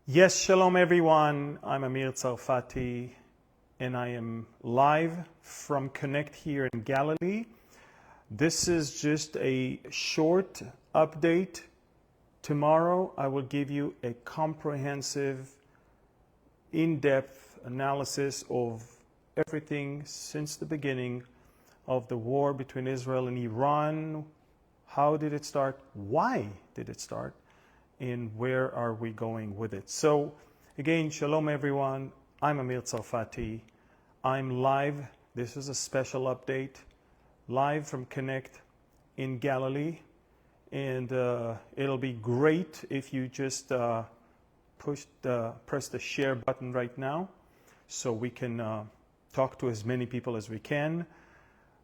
Yes, shalom everyone. I'm Amir Tsarfati and I am live from Connect here in Galilee. This is just a short update. Tomorrow I will give you a comprehensive, in-depth analysis of everything since the beginning of the war between Israel and Iran. How did it start? Why did it start? And where are we going with it? So again, shalom everyone. I'm Amir Tsarfati. I'm live. This is a special update, live from Connect in Galilee. And it'll be great if you just press the share button right now so we can talk to as many people as we can.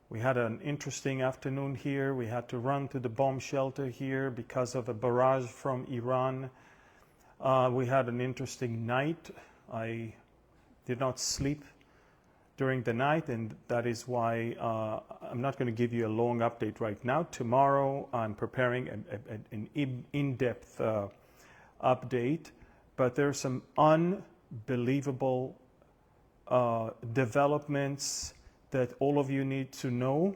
We had an interesting afternoon here. We had to run to the bomb shelter here because of a barrage from Iran. We had an interesting night. I did not sleep during the night, and that is why I'm not going to give you a long update right now. Tomorrow I'm preparing an in-depth update, but there are some unbelievable developments that all of you need to know,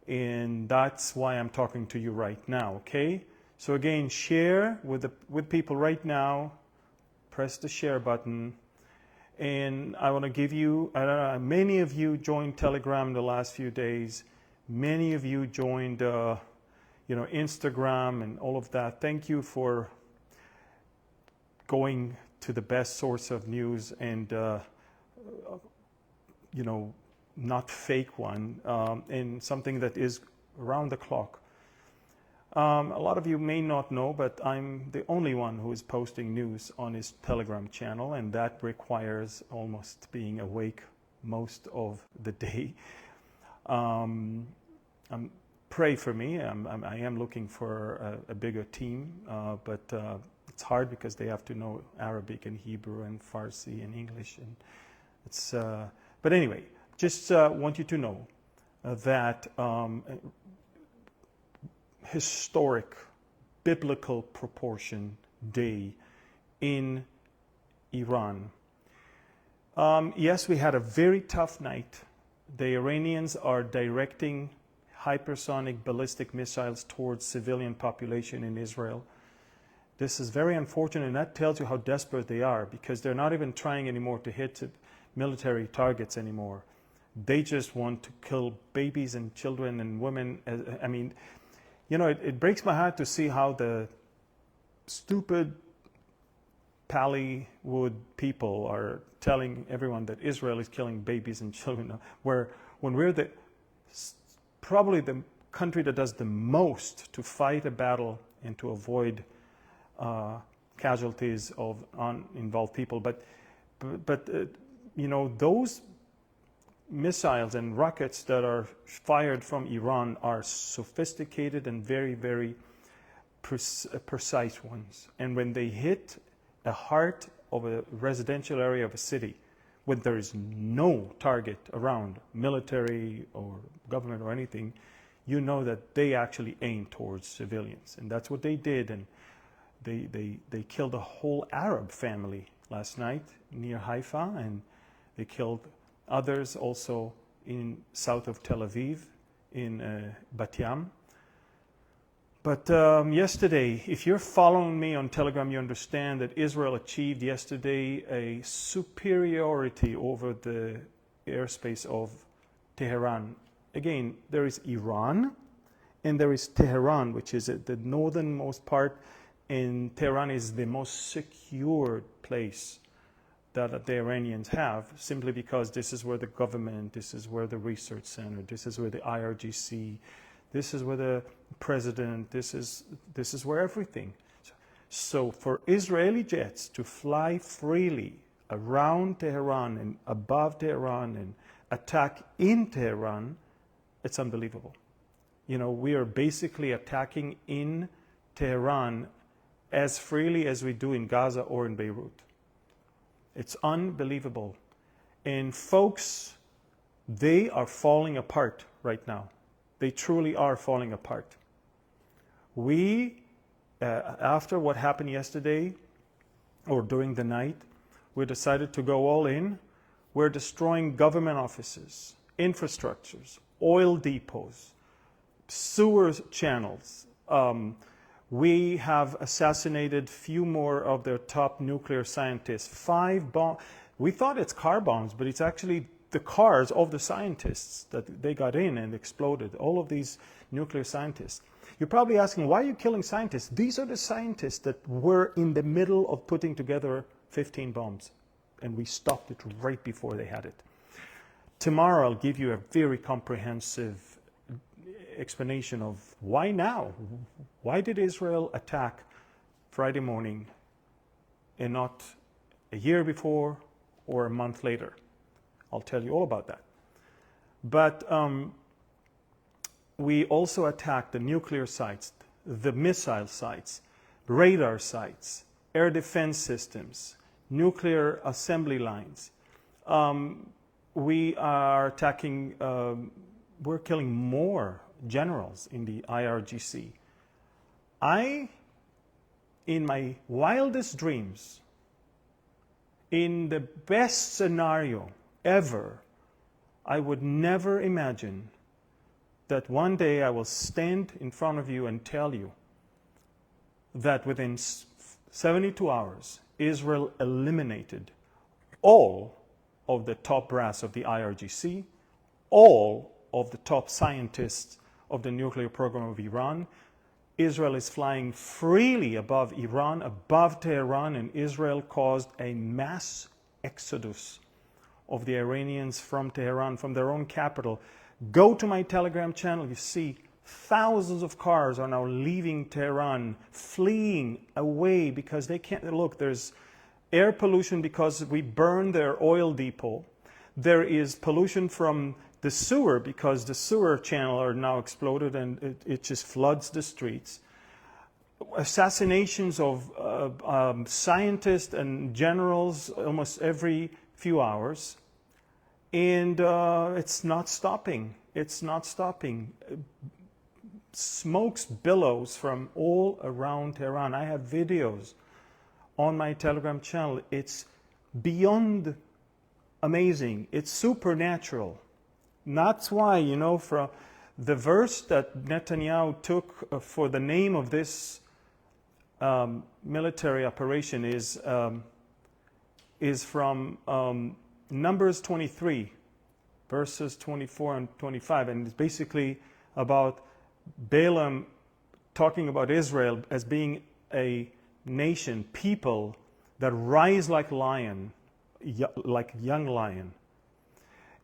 and that's why I'm talking to you right now, okay? So again, share with people right now. Press the share button, and I want to give you, many of you joined Telegram the last few days. Many of you joined, Instagram and all of that. Thank you for going to the best source of news and, not fake one, and something that is around the clock. A lot of you may not know, but I'm the only one who is posting news on his Telegram channel, and that requires almost being awake most of the day. Pray for me. I am looking for a bigger team, but it's hard because they have to know Arabic and Hebrew and Farsi and English, and it's. But anyway. Just want you to know that historic, biblical proportion day in Iran. Yes, we had a very tough night. The Iranians are directing hypersonic ballistic missiles towards civilian population in Israel. This is very unfortunate, and that tells you how desperate they are, because they're not even trying anymore to hit military targets anymore. They just want to kill babies and children and women. I mean, it breaks my heart to see how the stupid Pallywood people are telling everyone that Israel is killing babies and children, when we're probably the country that does the most to fight a battle and to avoid casualties of uninvolved people. But those missiles and rockets that are fired from Iran are sophisticated and very, very precise ones. And when they hit the heart of a residential area of a city, when there is no target around, military or government or anything, you know that they actually aim towards civilians. And that's what they did. And they killed a whole Arab family last night near Haifa, and they killed others also in south of Tel Aviv, in Bat Yam. But yesterday, if you're following me on Telegram, you understand that Israel achieved yesterday a superiority over the airspace of Teherán. Again, there is Iran, and there is Teherán, which is the northernmost part, and Teherán is the most secured place that the Iranians have, simply because this is where the government, this is where the research center, this is where the IRGC, this is where the president, this is where everything. So for Israeli jets to fly freely around Tehran and above Tehran and attack in Tehran, it's unbelievable. We are basically attacking in Tehran as freely as we do in Gaza or in Beirut. It's unbelievable. And folks, they are falling apart right now. They truly are falling apart. We, after what happened yesterday, or during the night, we decided to go all in. We're destroying government offices, infrastructures, oil depots, sewer channels. We have assassinated few more of their top nuclear scientists. 5 bombs. We thought it's car bombs, but it's actually the cars of the scientists that they got in and exploded. All of these nuclear scientists. You're probably asking, why are you killing scientists? These are the scientists that were in the middle of putting together 15 bombs. And we stopped it right before they had it. Tomorrow I'll give you a very comprehensive explanation of why now? Why did Israel attack Friday morning and not a year before or a month later? I'll tell you all about that. But we also attacked the nuclear sites, the missile sites, radar sites, air defense systems, nuclear assembly lines. We are attacking, we're killing more generals in the IRGC. In my wildest dreams, in the best scenario ever, I would never imagine that one day I will stand in front of you and tell you that within 72 hours, Israel eliminated all of the top brass of the IRGC, all of the top scientists of the nuclear program of Iran. Israel is flying freely above Iran, above Teherán, and Israel caused a mass exodus of the Iranians from Teherán, from their own capital. Go to my Telegram channel, you see thousands of cars are now leaving Teherán, fleeing away because they can't, look, there's air pollution because we burned their oil depot. There is pollution from the sewer because the sewer channel are now exploded and it just floods the streets. Assassinations of scientists and generals almost every few hours. And it's not stopping. It's not stopping. Smokes billows from all around Tehran. I have videos on my Telegram channel. It's beyond amazing. It's supernatural. That's why, you know, from the verse that Netanyahu took for the name of this military operation is from Numbers 23, verses 24 and 25, and it's basically about Balaam talking about Israel as being a nation, people that rise like lion, like young lion.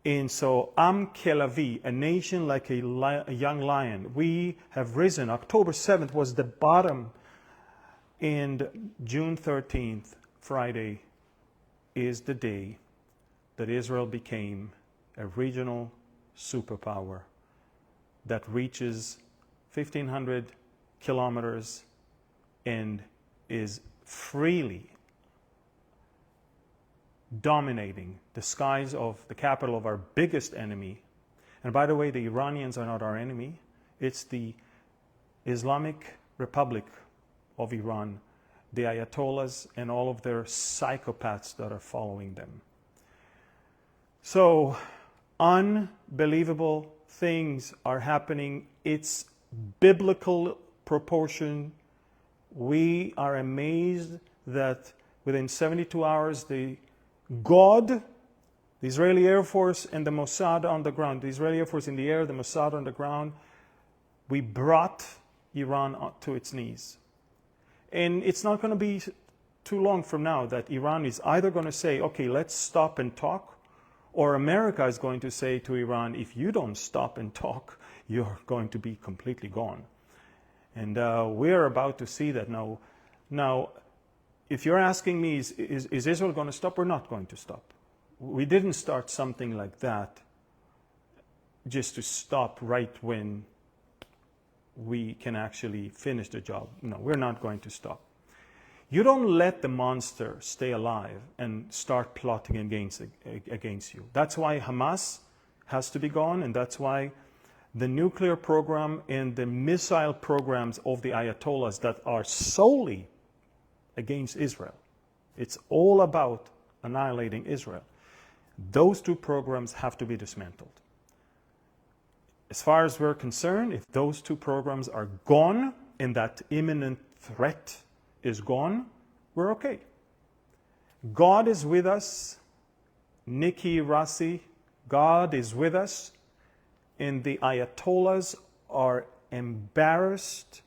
And so, Am Kelavi, a nation like a young lion. We have risen. October 7th was the bottom, and June 13th, Friday, is the day that Israel became a regional superpower that reaches 1,500 kilometers and is freely dominating the skies of the capital of our biggest enemy. And by the way, the Iranians are not our enemy. It's the Islamic Republic of Iran, the Ayatollahs and all of their psychopaths that are following them. So, unbelievable things are happening. It's biblical proportion. We are amazed that within 72 hours, the Israeli Air Force and the Mossad on the ground, the Israeli Air Force in the air, the Mossad on the ground, we brought Iran to its knees. And it's not going to be too long from now that Iran is either going to say, okay, let's stop and talk, or America is going to say to Iran, if you don't stop and talk, you're going to be completely gone. And we're about to see that now. Now, if you're asking me, is Israel going to stop? We're not going to stop. We didn't start something like that just to stop right when we can actually finish the job. No, we're not going to stop. You don't let the monster stay alive and start plotting against you. That's why Hamas has to be gone, and that's why the nuclear program and the missile programs of the Ayatollahs that are solely against Israel It's all about annihilating Israel. Those two programs have to be dismantled. As far as we're concerned, if those two programs are gone and that imminent threat is gone, we're okay. God is with us. Nikki Rassi, God is with us. And the Ayatollahs are embarrassed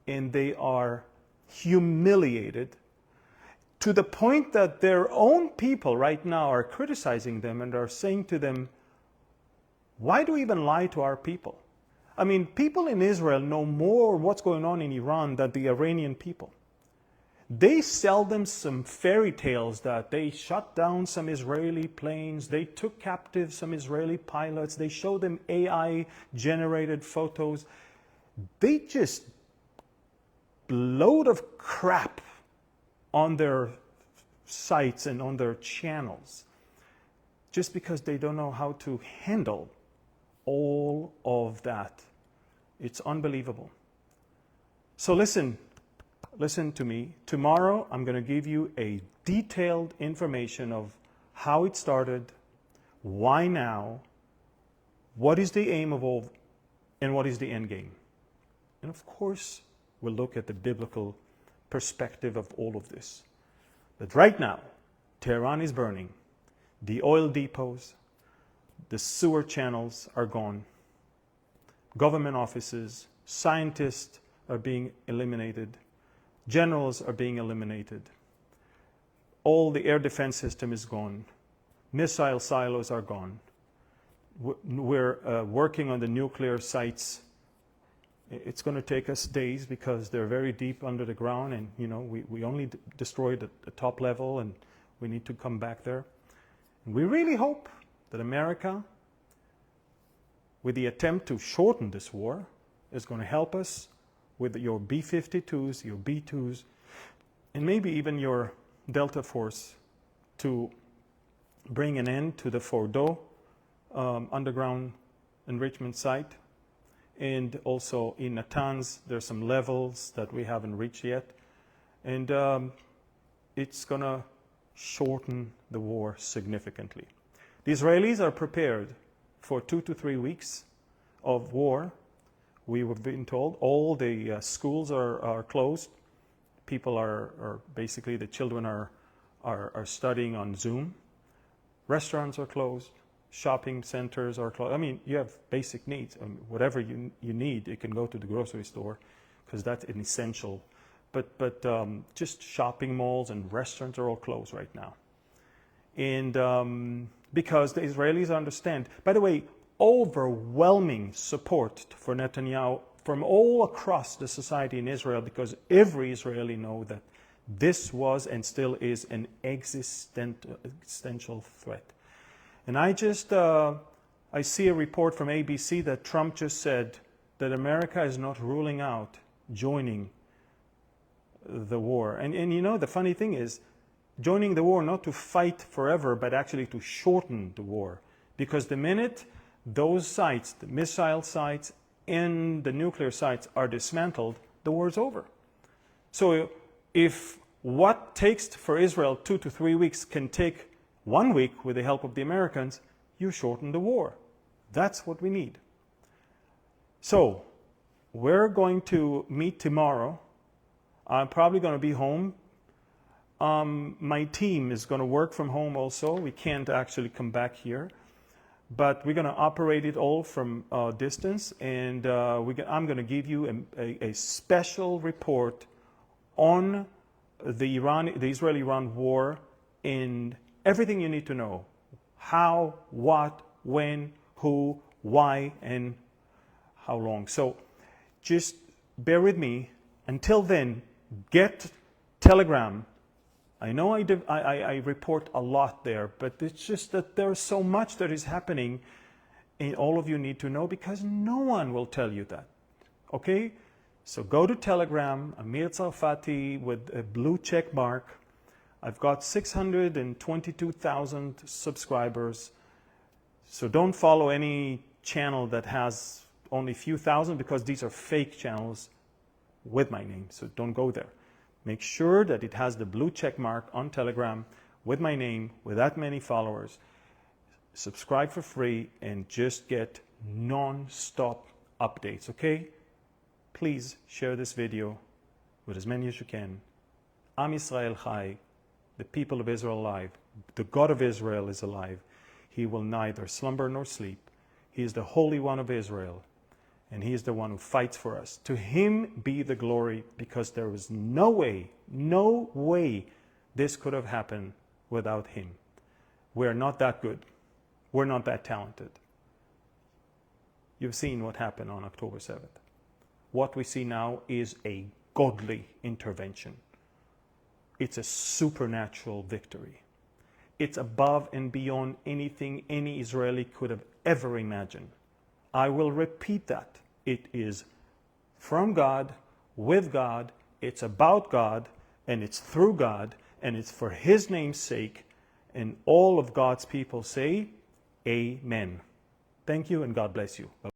and they are humiliated to the point that their own people right now are criticizing them and are saying to them, why do you even lie to our people? I mean, people in Israel know more what's going on in Iran than the Iranian people. They sell them some fairy tales that they shut down some Israeli planes, they took captive some Israeli pilots, they show them AI-generated photos. They just load of crap on their sites and on their channels just because they don't know how to handle all of that. It's unbelievable. So listen to me. Tomorrow I'm going to give you a detailed information of how it started, why now, what is the aim of all, and what is the end game. And of course, we'll look at the biblical perspective of all of this. But right now, Tehran is burning. The oil depots, the sewer channels are gone. Government offices, scientists are being eliminated. Generals are being eliminated. All the air defense system is gone. Missile silos are gone. We're working on the nuclear sites. It's going to take us days because they're very deep under the ground, and we only destroyed the top level, and we need to come back there. And we really hope that America, with the attempt to shorten this war, is going to help us with your B-52s, your B-2s, and maybe even your Delta Force to bring an end to the Fordo underground enrichment site. And also in Natanz, there's some levels that we haven't reached yet. And it's going to shorten the war significantly. The Israelis are prepared for 2 to 3 weeks of war. We were being told all the schools are closed. People are basically, the children are studying on Zoom. Restaurants are closed. Shopping centers are closed. I mean, you have basic needs. Whatever you need, you can go to the grocery store because that's an essential. But just shopping malls and restaurants are all closed right now. And because the Israelis understand, by the way, overwhelming support for Netanyahu from all across the society in Israel, because every Israeli knows that this was and still is an existential threat. And I see a report from ABC that Trump just said that America is not ruling out joining the war. And the funny thing is, joining the war not to fight forever, but actually to shorten the war. Because the minute those sites, the missile sites and the nuclear sites, are dismantled, the war is over. So if what takes for Israel 2 to 3 weeks can take 1 week with the help of the Americans, you shorten the war. That's what we need. So we're going to meet tomorrow. I'm probably going to be home. My team is going to work from home also. We can't actually come back here. But we're going to operate it all from distance. And I'm going to give you a special report on the Israel-Iran war and everything you need to know. How, what, when, who, why, and how long. So just bear with me. Until then, get Telegram. I know I report a lot there, but it's just that there's so much that is happening, and all of you need to know because no one will tell you that. Okay? So go to Telegram, Amir Tsarfati with a blue check mark. I've got 622,000 subscribers. So don't follow any channel that has only a few thousand because these are fake channels with my name. So don't go there. Make sure that it has the blue check mark on Telegram with my name, with that many followers. Subscribe for free and just get non-stop updates, okay? Please share this video with as many as you can. Am Yisrael Chai, the people of Israel alive. The God of Israel is alive. He will neither slumber nor sleep. He is the Holy One of Israel, and He is the one who fights for us. To Him be the glory, because there was no way this could have happened without Him. We're not that good. We're not that talented. You've seen what happened on October 7th. What we see now is a godly intervention. It's a supernatural victory. It's above and beyond anything any Israeli could have ever imagined. I will repeat that. It is from God, with God, it's about God, and it's through God, and it's for His name's sake. And all of God's people say, Amen. Thank you, and God bless you. Bye.